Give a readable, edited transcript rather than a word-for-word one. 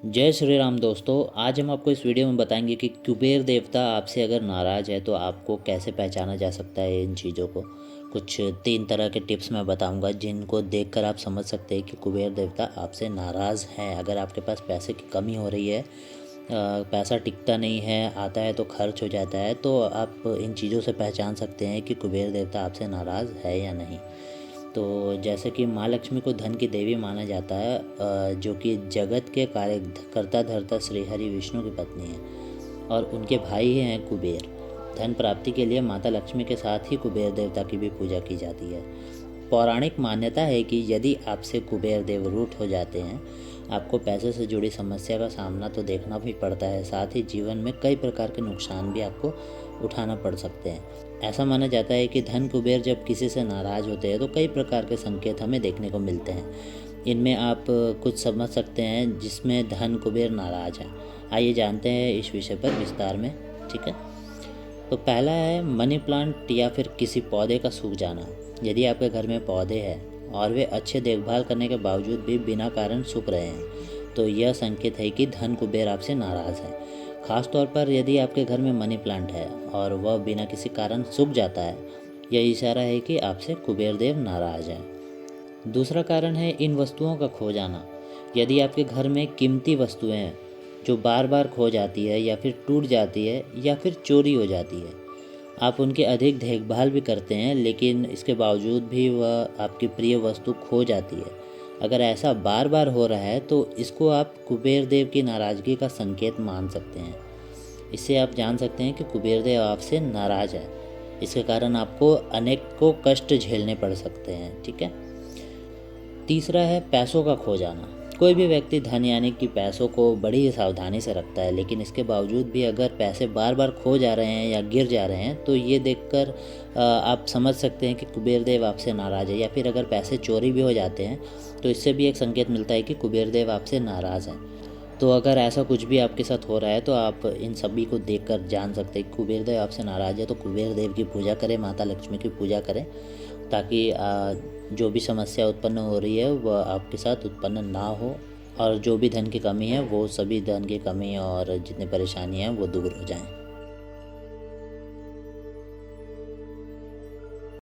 जय श्री राम दोस्तों। आज हम आपको इस वीडियो में बताएंगे कि कुबेर देवता आपसे अगर नाराज़ है तो आपको कैसे पहचाना जा सकता है इन चीज़ों को। कुछ 3 तरह के टिप्स मैं बताऊंगा जिनको देखकर आप समझ सकते हैं कि कुबेर देवता आपसे नाराज़ हैं। अगर आपके पास पैसे की कमी हो रही है, पैसा टिकता नहीं है, आता है तो खर्च हो जाता है, तो आप इन चीज़ों से पहचान सकते हैं कि कुबेर देवता आपसे नाराज़ है या नहीं। तो जैसे कि माँ लक्ष्मी को धन की देवी माना जाता है, जो कि जगत के कार्य करता धरता श्री हरि विष्णु की पत्नी है और उनके भाई हैं कुबेर। धन प्राप्ति के लिए माता लक्ष्मी के साथ ही कुबेर देवता की भी पूजा की जाती है। पौराणिक मान्यता है कि यदि आपसे कुबेर देव रूठ हो जाते हैं, आपको पैसे से जुड़ी समस्या का सामना तो देखना भी पड़ता है, साथ ही जीवन में कई प्रकार के नुकसान भी आपको उठाना पड़ सकते हैं। ऐसा माना जाता है कि धन कुबेर जब किसी से नाराज़ होते हैं तो कई प्रकार के संकेत हमें देखने को मिलते हैं। इनमें आप कुछ समझ सकते हैं जिसमें धन कुबेर नाराज़ है। आइए जानते हैं इस विषय पर विस्तार में। ठीक है, तो पहला है मनी प्लांट या फिर किसी पौधे का सूख जाना। यदि आपके घर में पौधे हैं और वे अच्छे देखभाल करने के बावजूद भी बिना कारण सूख रहे हैं, तो यह संकेत है कि धन कुबेर आपसे नाराज़ है। खास तौर पर यदि आपके घर में मनी प्लांट है और वह बिना किसी कारण सूख जाता है, यह इशारा है कि आपसे कुबेर देव नाराज़ हैं। दूसरा कारण है इन वस्तुओं का खो जाना। यदि आपके घर में कीमती वस्तुएं हैं जो बार बार खो जाती है या फिर टूट जाती है या फिर चोरी हो जाती है, आप उनकी अधिक देखभाल भी करते हैं लेकिन इसके बावजूद भी वह आपकी प्रिय वस्तु खो जाती है, अगर ऐसा बार बार हो रहा है तो इसको आप कुबेर देव की नाराज़गी का संकेत मान सकते हैं। इससे आप जान सकते हैं कि कुबेर देव आपसे नाराज़ है। इसके कारण आपको अनेकों कष्ट झेलने पड़ सकते हैं। ठीक है, तीसरा है पैसों का खो जाना। कोई भी व्यक्ति धन यानी कि पैसों को बड़ी ही सावधानी से रखता है, लेकिन इसके बावजूद भी अगर पैसे बार बार खो जा रहे हैं या गिर जा रहे हैं तो ये देखकर आप समझ सकते हैं कि कुबेर देव आपसे नाराज़ है। या फिर अगर पैसे चोरी भी हो जाते हैं तो इससे भी एक संकेत मिलता है कि कुबेर देव आपसे नाराज़ हैं। तो अगर ऐसा कुछ भी आपके साथ हो रहा है तो आप इन सभी को देखकर जान सकते हैं कि कुबेर देव आपसे नाराज़ है। तो कुबेर देव की पूजा करें, माता लक्ष्मी की पूजा करें, ताकि जो भी समस्या उत्पन्न हो रही है वह आपके साथ उत्पन्न ना हो और जो भी धन की कमी है वो सभी धन की कमी और जितनी परेशानी है वो दूर हो जाएं।